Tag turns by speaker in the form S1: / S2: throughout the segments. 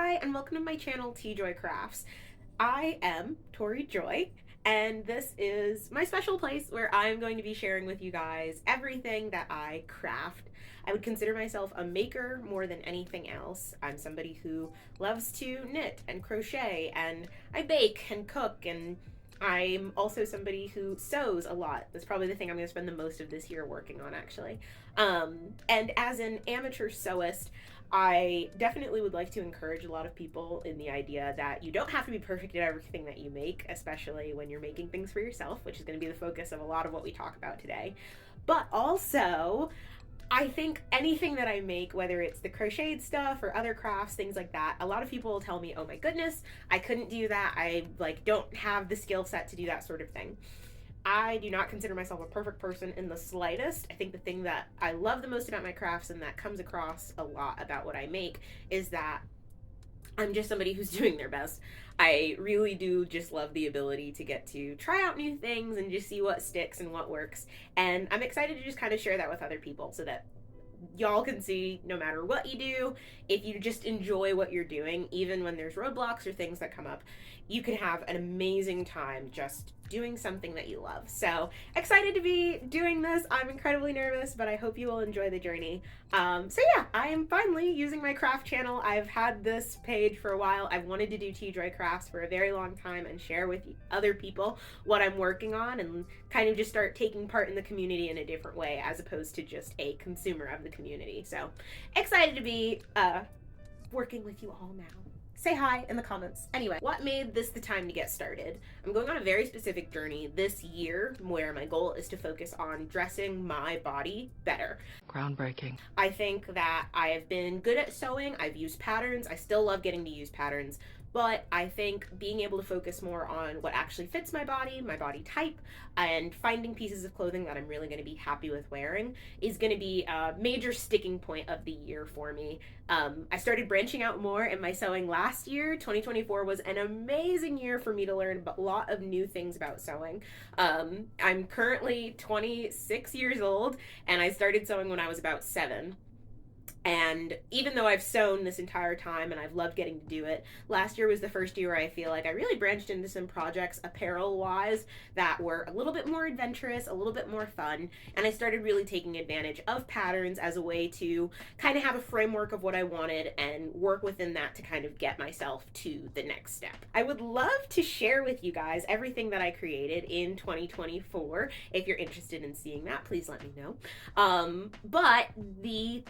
S1: Hi, and welcome to my channel, tJoy Crafts. I am tJoy, and this is my special place where I'm going to be sharing with you guys everything that I craft. I would consider myself a maker more than anything else. I'm somebody who loves to knit and crochet, and I bake and cook, and I'm also somebody who sews a lot. That's probably the thing I'm going to spend the most of this year working on, actually. And as an amateur sewist, I definitely would like to encourage a lot of people in the idea that you don't have to be perfect at everything that you make, especially when you're making things for yourself, which is going to be the focus of a lot of what we talk about today. But also, I think anything that I make, whether it's the crocheted stuff or other crafts, things like that, a lot of people will tell me, oh my goodness, I couldn't do that. I don't have the skill set to do that sort of thing. I do not consider myself a perfect person in the slightest. I think the thing that I love the most about my crafts, and that comes across a lot about what I make, is that I'm just somebody who's doing their best. I really do just love the ability to get to try out new things and just see what sticks and what works. And I'm excited to just kind of share that with other people so that y'all can see no matter what you do, if you just enjoy what you're doing, even when there's roadblocks or things that come up, you can have an amazing time just doing something that you love. So excited to be doing this. I'm incredibly nervous, but I hope you will enjoy the journey. So yeah, I am finally using my craft channel. I've had this page for a while. I've wanted to do tJoy Crafts for a very long time and share with other people what I'm working on and kind of just start taking part in the community in a different way as opposed to just a consumer of the community. So excited to be working with you all now. Say hi in the comments. Anyway, what made this the time to get started? I'm going on a very specific journey this year where my goal is to focus on dressing my body better.
S2: Groundbreaking.
S1: I think that I have been good at sewing. I've used patterns. I still love getting to use patterns. But I think being able to focus more on what actually fits my body type, and finding pieces of clothing that I'm really going to be happy with wearing is going to be a major sticking point of the year for me. I started branching out more in my sewing last year. 2024 was an amazing year for me to learn a lot of new things about sewing. I'm currently 26 years old, and I started sewing when I was about 7. And even though I've sewn this entire time and I've loved getting to do it, last year was the first year where I feel like I really branched into some projects apparel-wise that were a little bit more adventurous, a little bit more fun, and I started really taking advantage of patterns as a way to kind of have a framework of what I wanted and work within that to kind of get myself to the next step. I would love to share with you guys everything that I created in 2024. If you're interested in seeing that, please let me know. But the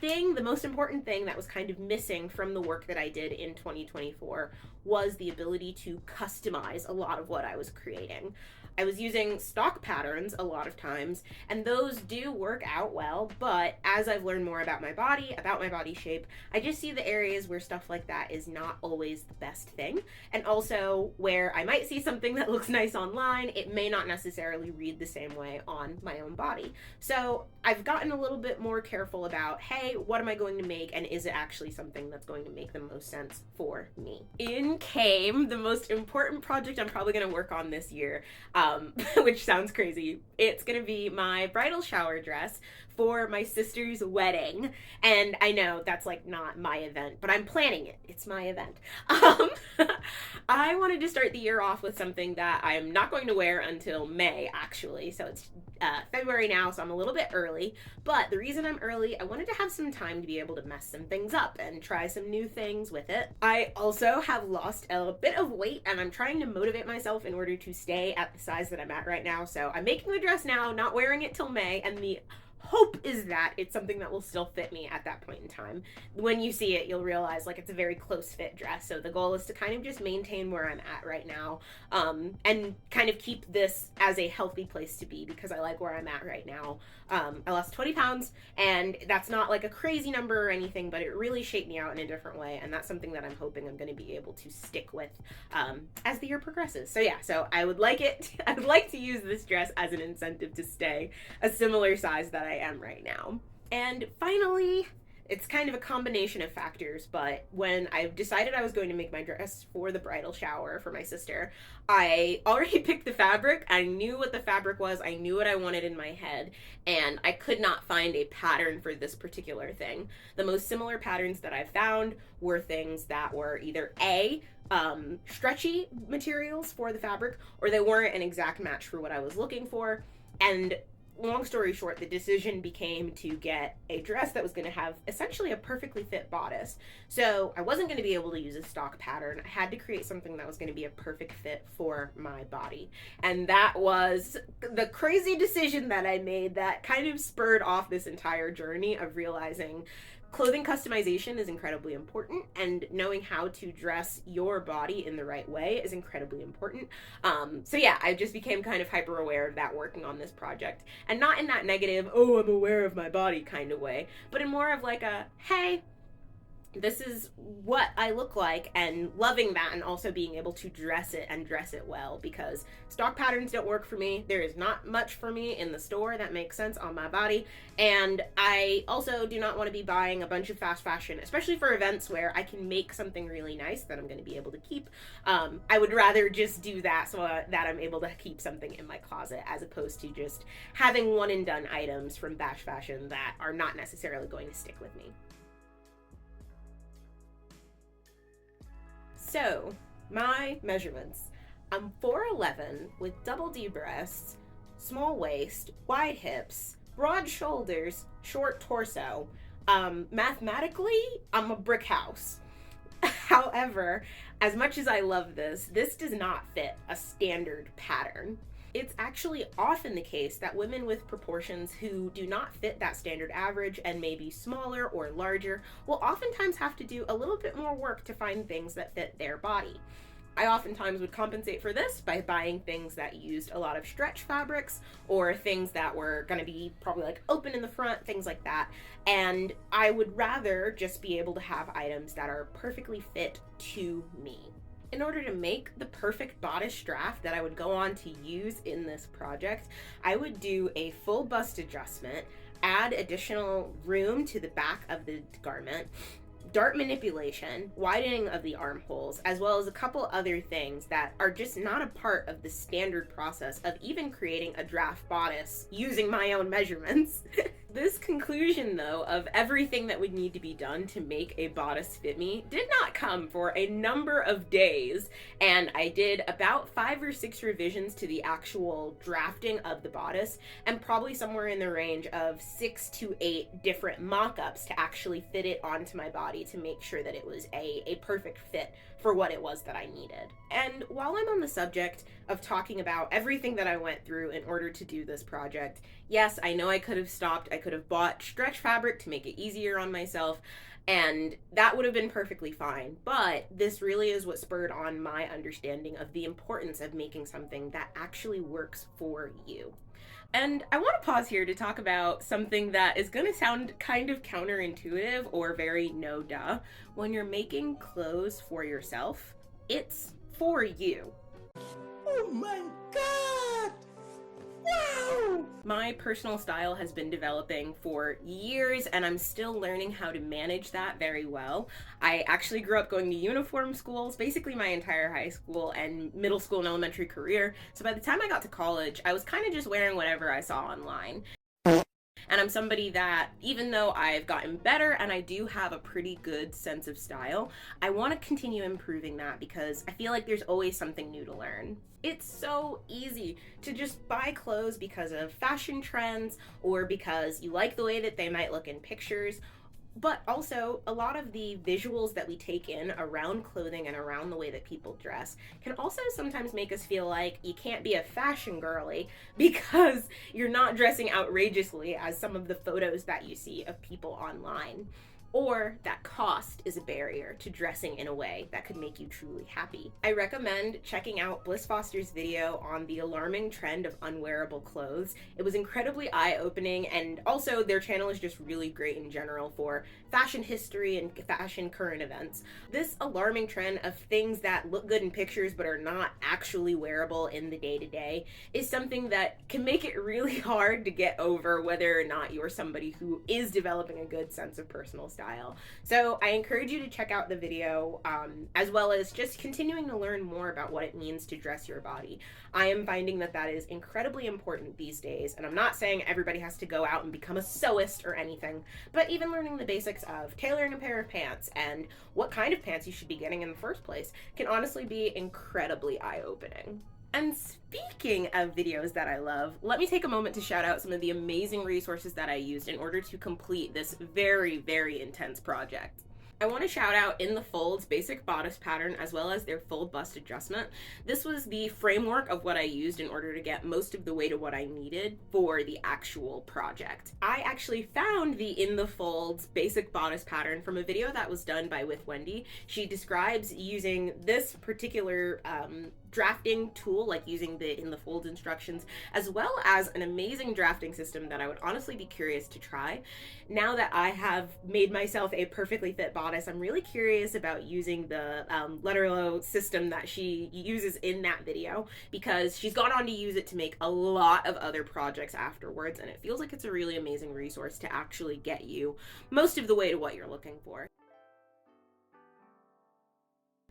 S1: most important thing that was kind of missing from the work that I did in 2024 was the ability to customize a lot of what I was creating. I was using stock patterns a lot of times, and those do work out well, but as I've learned more about my body shape, I just see the areas where stuff like that is not always the best thing, and also where I might see something that looks nice online, it may not necessarily read the same way on my own body. So I've gotten a little bit more careful about, hey, what am I going to make, and is it actually something that's going to make the most sense for me? In came the most important project I'm probably going to work on this year, which sounds crazy. It's gonna be my bridal shower dress for my sister's wedding. And I know that's like not my event, but I'm planning it. It's my event. I wanted to start the year off with something that I'm not going to wear until May, actually. So it's February now, so I'm a little bit early. But the reason I'm early, I wanted to have some time to be able to mess some things up and try some new things with it. I also have lost a bit of weight, and I'm trying to motivate myself in order to stay at the size that I'm at right now. So I'm making the dress now, not wearing it till May, and the hope is that it's something that will still fit me at that point in time. When you see it, you'll realize like it's a very close fit dress. So the goal is to kind of just maintain where I'm at right now, and kind of keep this as a healthy place to be, because I like where I'm at right now. I lost 20 pounds, and that's not like a crazy number or anything, but it really shaped me out in a different way, and that's something that I'm hoping I'm going to be able to stick with as the year progresses. So yeah, so I would like to use this dress as an incentive to stay a similar size that I am right now. And finally, it's kind of a combination of factors, but when I decided I was going to make my dress for the bridal shower for my sister, I already picked the fabric. I knew what the fabric was, I knew what I wanted in my head, and I could not find a pattern for this particular thing. The most similar patterns that I found were things that were either stretchy materials for the fabric, or they weren't an exact match for what I was looking for. And long story short, the decision became to get a dress that was going to have essentially a perfectly fit bodice. So I wasn't going to be able to use a stock pattern. I had to create something that was going to be a perfect fit for my body. And that was the crazy decision that I made that kind of spurred off this entire journey of realizing clothing customization is incredibly important, and knowing how to dress your body in the right way is incredibly important. So yeah, I just became kind of hyper aware of that working on this project, and not in that negative, oh, I'm aware of my body kind of way, but in more of like a, hey, this is what I look like, and loving that, and also being able to dress it and dress it well, because stock patterns don't work for me. There is not much for me in the store that makes sense on my body, and I also do not want to be buying a bunch of fast fashion, especially for events where I can make something really nice that I'm going to be able to keep. I would rather just do that so that I'm able to keep something in my closet, as opposed to just having one and done items from fast fashion that are not necessarily going to stick with me. So, my measurements. I'm 4'11" with double D breasts, small waist, wide hips, broad shoulders, short torso. Mathematically, I'm a brick house. However, as much as I love this does not fit a standard pattern. It's actually often the case that women with proportions who do not fit that standard average and may be smaller or larger will oftentimes have to do a little bit more work to find things that fit their body. I oftentimes would compensate for this by buying things that used a lot of stretch fabrics, or things that were going to be probably like open in the front, things like that. And I would rather just be able to have items that are perfectly fit to me. In order to make the perfect bodice strap that I would go on to use in this project, I would do a full bust adjustment, add additional room to the back of the garment, dart manipulation, widening of the armholes, as well as a couple other things that are just not a part of the standard process of even creating a draft bodice using my own measurements. This conclusion, though, of everything that would need to be done to make a bodice fit me did not come for a number of days, and I did about 5 or 6 revisions to the actual drafting of the bodice, and probably somewhere in the range of 6 to 8 different mock-ups to actually fit it onto my body to make sure that it was a perfect fit for what it was that I needed. And while I'm on the subject of talking about everything that I went through in order to do this project, yes, I know I could have stopped. I could have bought stretch fabric to make it easier on myself, and that would have been perfectly fine. But this really is what spurred on my understanding of the importance of making something that actually works for you. And I want to pause here to talk about something that is going to sound kind of counterintuitive or very no duh. When you're making clothes for yourself, it's for you. Oh my God! Wow! My personal style has been developing for years, and I'm still learning how to manage that very well. I actually grew up going to uniform schools, basically my entire high school and middle school and elementary career. So by the time I got to college, I was kind of just wearing whatever I saw online. And I'm somebody that, even though I've gotten better and I do have a pretty good sense of style, I want to continue improving that because I feel like there's always something new to learn. It's so easy to just buy clothes because of fashion trends or because you like the way that they might look in pictures. But also, a lot of the visuals that we take in around clothing and around the way that people dress can also sometimes make us feel like you can't be a fashion girly because you're not dressing outrageously as some of the photos that you see of people online. Or that cost is a barrier to dressing in a way that could make you truly happy. I recommend checking out Bliss Foster's video on the alarming trend of unwearable clothes. It was incredibly eye-opening, and also their channel is just really great in general for fashion history and fashion current events. This alarming trend of things that look good in pictures but are not actually wearable in the day-to-day is something that can make it really hard to get over whether or not you're somebody who is developing a good sense of personal style. style. So I encourage you to check out the video, as well as just continuing to learn more about what it means to dress your body. I am finding that that is incredibly important these days, and I'm not saying everybody has to go out and become a sewist or anything, but even learning the basics of tailoring a pair of pants and what kind of pants you should be getting in the first place can honestly be incredibly eye-opening. And speaking of videos that I love, let me take a moment to shout out some of the amazing resources that I used in order to complete this very, very intense project. I want to shout out In the Fold's basic bodice pattern as well as their fold bust adjustment. This was the framework of what I used in order to get most of the way to what I needed for the actual project. I actually found the In the Fold's basic bodice pattern from a video that was done by With Wendy. She describes using this particular drafting tool, like using the In the Fold instructions, as well as an amazing drafting system that I would honestly be curious to try. Now that I have made myself a perfectly fit bodice, I'm really curious about using the Letterlow system that she uses in that video, because she's gone on to use it to make a lot of other projects afterwards, and it feels like it's a really amazing resource to actually get you most of the way to what you're looking for.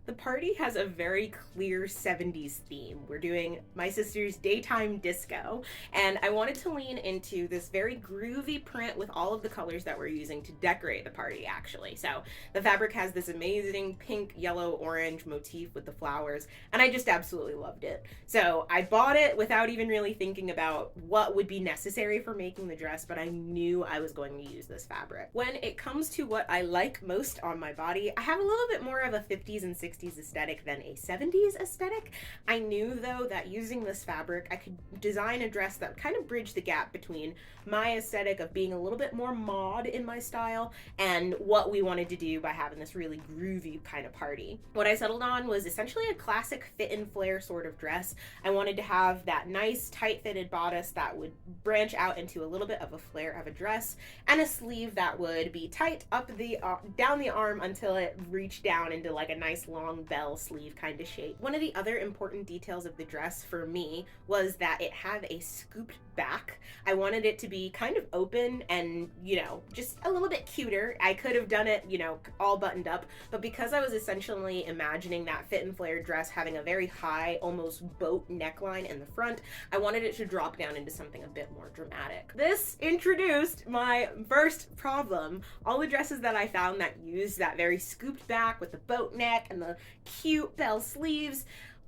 S1: The party has a very clear 70s theme. We're doing my sister's daytime disco, and I wanted to lean into this very groovy print with all of the colors that we're using to decorate the party, actually. So the fabric has this amazing pink, yellow, orange motif with the flowers, and I just absolutely loved it. So I bought it without even really thinking about what would be necessary for making the dress, but I knew I was going to use this fabric. When it comes to what I like most on my body, I have a little bit more of a 50s and 60s aesthetic than a 70s aesthetic. I knew though that using this fabric I could design a dress that kind of bridged the gap between my aesthetic of being a little bit more mod in my style and what we wanted to do by having this really groovy kind of party. What I settled on was essentially a classic fit and flare sort of dress. I wanted to have that nice tight fitted bodice that would branch out into a little bit of a flare of a dress, and a sleeve that would be tight up the down the arm until it reached down into like a nice long bell sleeve kind of shape. One of the other important details of the dress for me was that it had a scooped back. I wanted it to be kind of open and, you know, just a little bit cuter. I could have done it, you know, all buttoned up, but because I was essentially imagining that fit and flare dress having a very high, almost boat neckline in the front, I wanted it to drop down into something a bit more dramatic. This introduced my first problem. All the dresses that I found that used that very scooped back with the boat neck and the cute bell sleeves,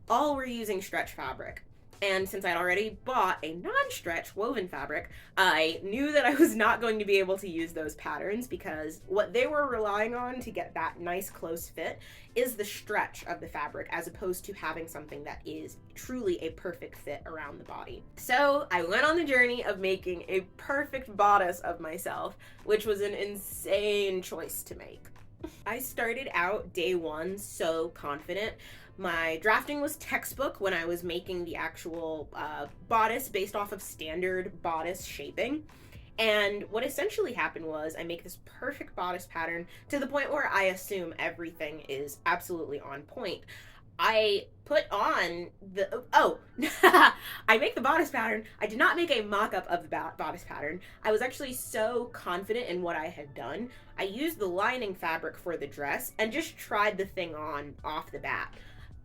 S1: all were using stretch fabric. And since I'd already bought a non-stretch woven fabric, I knew that I was not going to be able to use those patterns, because what they were relying on to get that nice close fit is the stretch of the fabric, as opposed to having something that is truly a perfect fit around the body. So I went on the journey of making a perfect bodice of myself, which was an insane choice to make. I started out day one so confident. My drafting was textbook when I was making the actual bodice based off of standard bodice shaping. And what essentially happened was I make this perfect bodice pattern to the point where I assume everything is absolutely on point. I put on the, I make the bodice pattern. I did not make a mock-up of the bodice pattern. I was actually so confident in what I had done. I used the lining fabric for the dress and just tried the thing on off the bat.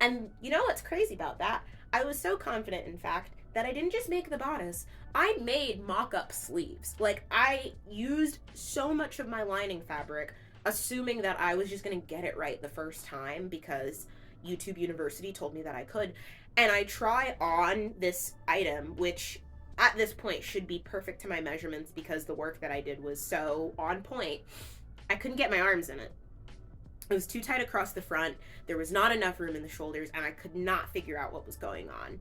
S1: And you know what's crazy about that? I was so confident, in fact, that I didn't just make the bodice, I made mock-up sleeves. Like, I used so much of my lining fabric, assuming that I was just gonna get it right the first time because YouTube University told me that I could. And I try on this item, which at this point should be perfect to my measurements because the work that I did was so on point. I couldn't get my arms in it. It was too tight across the front, there was not enough room in the shoulders, and I could not figure out what was going on.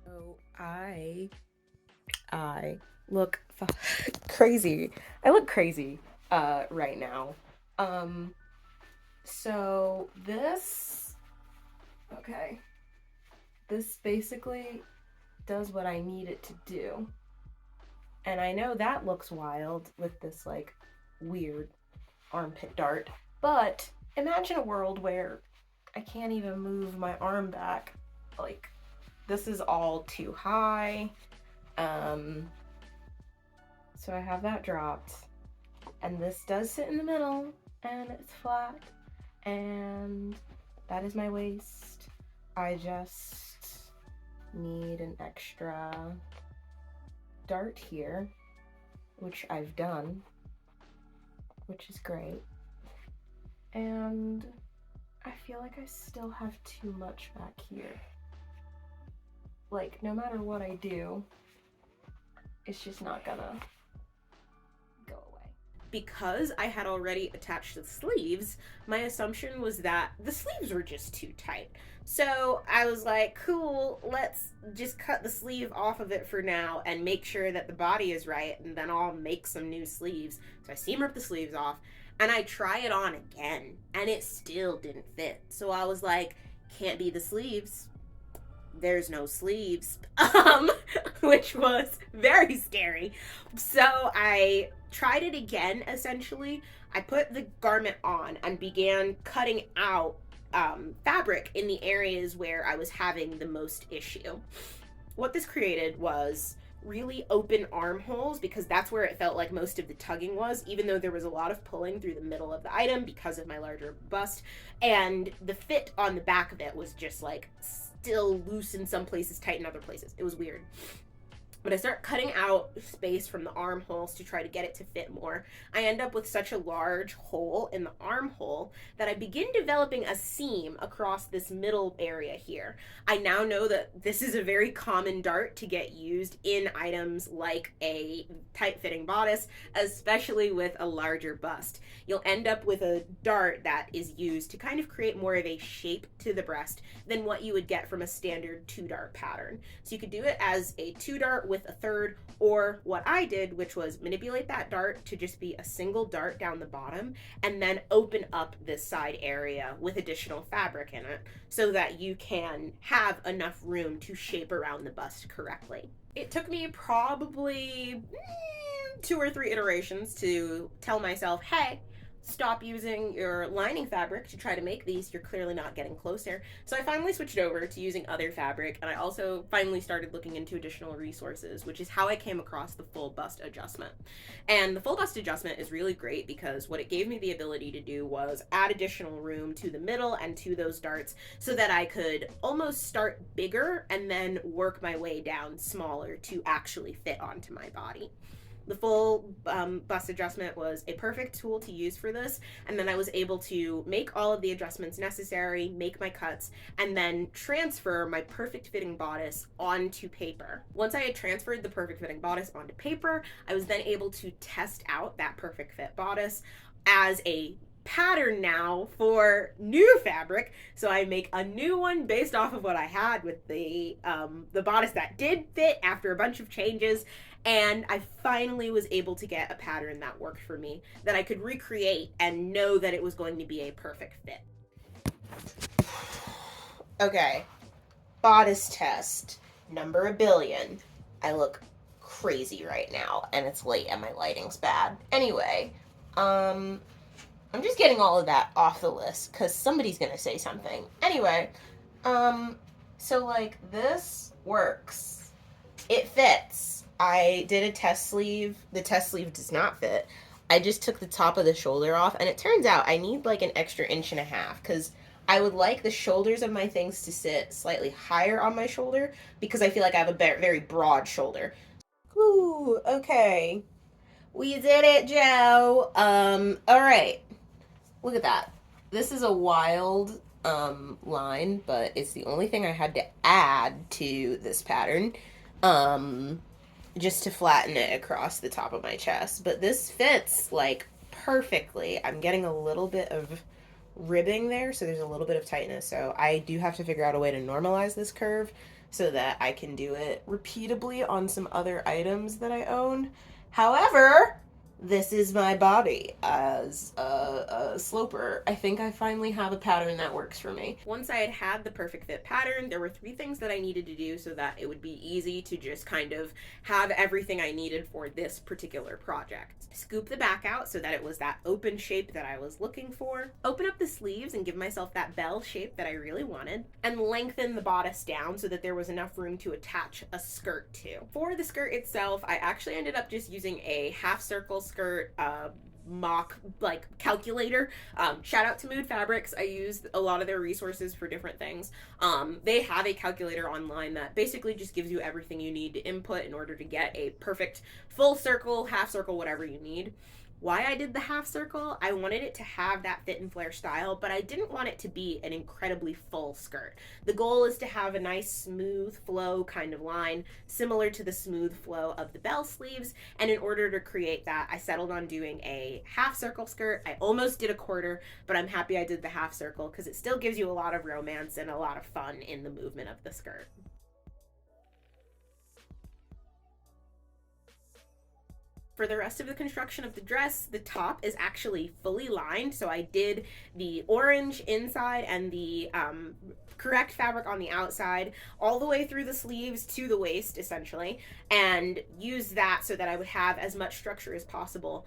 S1: So I look crazy. I look crazy right now. So this, okay, this basically does what I need it to do. And I know that looks wild with this like weird armpit dart, but imagine a world where I can't even move my arm back. Like, this is all too high. So I have that dropped, and this does sit in the middle, and it's flat, and that is my waist. I just need an extra dart here, which I've done, which is great. And I feel like I still have too much back here. Like, no matter what I do, it's just not gonna go away. Because I had already attached the sleeves, my assumption was that the sleeves were just too tight. So I was like, cool, let's just cut the sleeve off of it for now and make sure that the body is right, and then I'll make some new sleeves. So I seam rip the sleeves off, and I try it on again, and it still didn't fit. So I was like, can't be the sleeves. There's no sleeves, which was very scary. So I tried it again, essentially. I put the garment on and began cutting out fabric in the areas where I was having the most issue. What this created was really open armholes, because that's where it felt like most of the tugging was, even though there was a lot of pulling through the middle of the item because of my larger bust, and the fit on the back of it was just like still loose in some places, tight in other places. It was weird. But I start cutting out space from the armholes to try to get it to fit more. I end up with such a large hole in the armhole that I begin developing a seam across this middle area here. I now know that this is a very common dart to get used in items like a tight-fitting bodice, especially with a larger bust. You'll end up with a dart that is used to kind of create more of a shape to the breast than what you would get from a standard 2-dart pattern. So you could do it as a 2-dart with a third, or what I did, which was manipulate that dart to just be a single dart down the bottom, and then open up this side area with additional fabric in it so that you can have enough room to shape around the bust correctly. It took me probably 2 or 3 iterations to tell myself, hey, stop using your lining fabric to try to make these. You're clearly not getting closer. So I finally switched over to using other fabric, and I also finally started looking into additional resources, which is how I came across the full bust adjustment. And the full bust adjustment is really great because what it gave me the ability to do was add additional room to the middle and to those darts so that I could almost start bigger and then work my way down smaller to actually fit onto my body. The full bust adjustment was a perfect tool to use for this, and then I was able to make all of the adjustments necessary, make my cuts, and then transfer my perfect fitting bodice onto paper. Once I had transferred the perfect fitting bodice onto paper, I was then able to test out that perfect fit bodice as a pattern now for new fabric. So I make a new one based off of what I had with the bodice that did fit after a bunch of changes, and I finally was able to get a pattern that worked for me, that I could recreate and know that it was going to be a perfect fit. Okay, bodice test number a billion. I look crazy right now, and it's late and my lighting's bad. Anyway, I'm just getting all of that off the list because somebody's gonna say something. Anyway, so like this works. It fits. I did a test sleeve. The test sleeve does not fit. I just took the top of the shoulder off, and it turns out I need like an extra 1.5 inches because I would like the shoulders of my things to sit slightly higher on my shoulder because I feel like I have a very broad shoulder. Ooh, okay. We did it, Joe. All right. Look at that. This is a wild line, but it's the only thing I had to add to this pattern. Just to flatten it across the top of my chest. But this fits like perfectly. I'm getting a little bit of ribbing there, so there's a little bit of tightness. So I do have to figure out a way to normalize this curve so that I can do it repeatably on some other items that I own. However, this is my body as a sloper. I think I finally have a pattern that works for me. Once I had the perfect fit pattern, there were 3 things that I needed to do so that it would be easy to just kind of have everything I needed for this particular project. Scoop the back out so that it was that open shape that I was looking for. Open up the sleeves and give myself that bell shape that I really wanted. And lengthen the bodice down so that there was enough room to attach a skirt to. For the skirt itself, I actually ended up just using a half circle skirt, mock like calculator. Shout out to Mood Fabrics. I use a lot of their resources for different things. They have a calculator online that basically just gives you everything you need to input in order to get a perfect full circle, half circle, whatever you need. Why I did the half circle, I wanted it to have that fit and flare style, but I didn't want it to be an incredibly full skirt. The goal is to have a nice smooth flow kind of line, similar to the smooth flow of the bell sleeves, and in order to create that, I settled on doing a half circle skirt. I almost did a quarter, but I'm happy I did the half circle because it still gives you a lot of romance and a lot of fun in the movement of the skirt. For the rest of the construction of the dress, the top is actually fully lined. So I did the orange inside and the correct fabric on the outside all the way through the sleeves to the waist, essentially, and used that so that I would have as much structure as possible.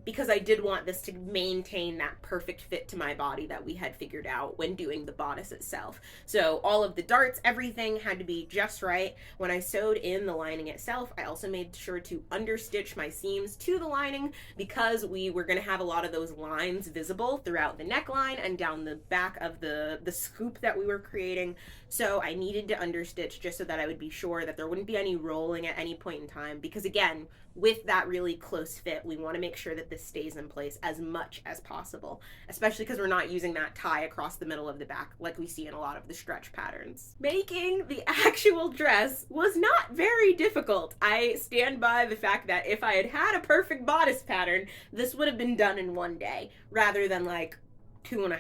S1: Because I did want this to maintain that perfect fit to my body that we had figured out when doing the bodice itself. So all of the darts, everything had to be just right. When I sewed in the lining itself, I also made sure to understitch my seams to the lining because we were going to have a lot of those lines visible throughout the neckline and down the back of the scoop that we were creating. So I needed to understitch just so that I would be sure that there wouldn't be any rolling at any point in time, because again, with that really close fit, we want to make sure that this stays in place as much as possible, especially because we're not using that tie across the middle of the back like we see in a lot of the stretch patterns. Making the actual dress was not very difficult. I stand by the fact that if I had had a perfect bodice pattern, this would have been done in one day rather than like 2.5.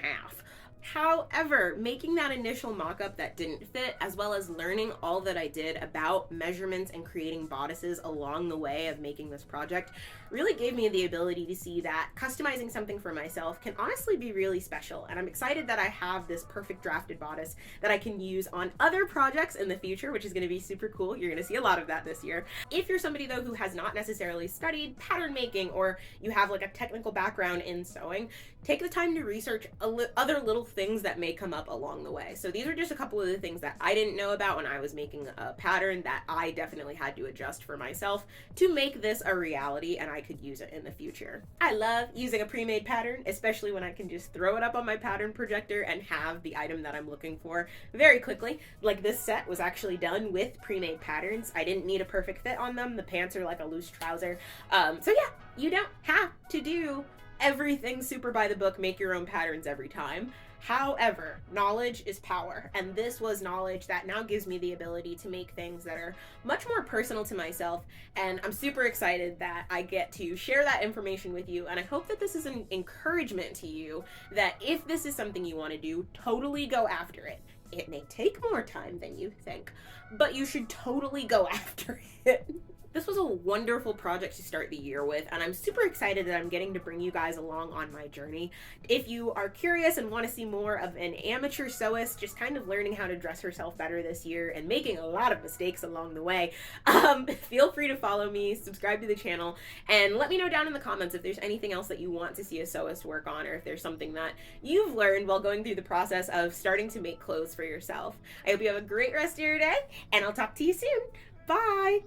S1: However, making that initial mock-up that didn't fit, as well as learning all that I did about measurements and creating bodices along the way of making this project, really gave me the ability to see that customizing something for myself can honestly be really special. And I'm excited that I have this perfect drafted bodice that I can use on other projects in the future, which is going to be super cool. You're going to see a lot of that this year. If you're somebody though who has not necessarily studied pattern making, or you have like a technical background in sewing, take the time to research other little things that may come up along the way. So these are just a couple of the things that I didn't know about when I was making a pattern that I definitely had to adjust for myself to make this a reality and I could use it in the future. I love using a pre-made pattern, especially when I can just throw it up on my pattern projector and have the item that I'm looking for very quickly. Like this set was actually done with pre-made patterns. I didn't need a perfect fit on them. The pants are like a loose trouser. So yeah, you don't have to do everything super by the book, make your own patterns every time. However, knowledge is power, and this was knowledge that now gives me the ability to make things that are much more personal to myself, and I'm super excited that I get to share that information with you, and I hope that this is an encouragement to you that if this is something you want to do, totally go after it. It may take more time than you think, but you should totally go after it. This was a wonderful project to start the year with, and I'm super excited that I'm getting to bring you guys along on my journey. If you are curious and want to see more of an amateur sewist just kind of learning how to dress herself better this year and making a lot of mistakes along the way, feel free to follow me, subscribe to the channel, and let me know down in the comments if there's anything else that you want to see a sewist work on, or if there's something that you've learned while going through the process of starting to make clothes for yourself. I hope you have a great rest of your day, and I'll talk to you soon. Bye!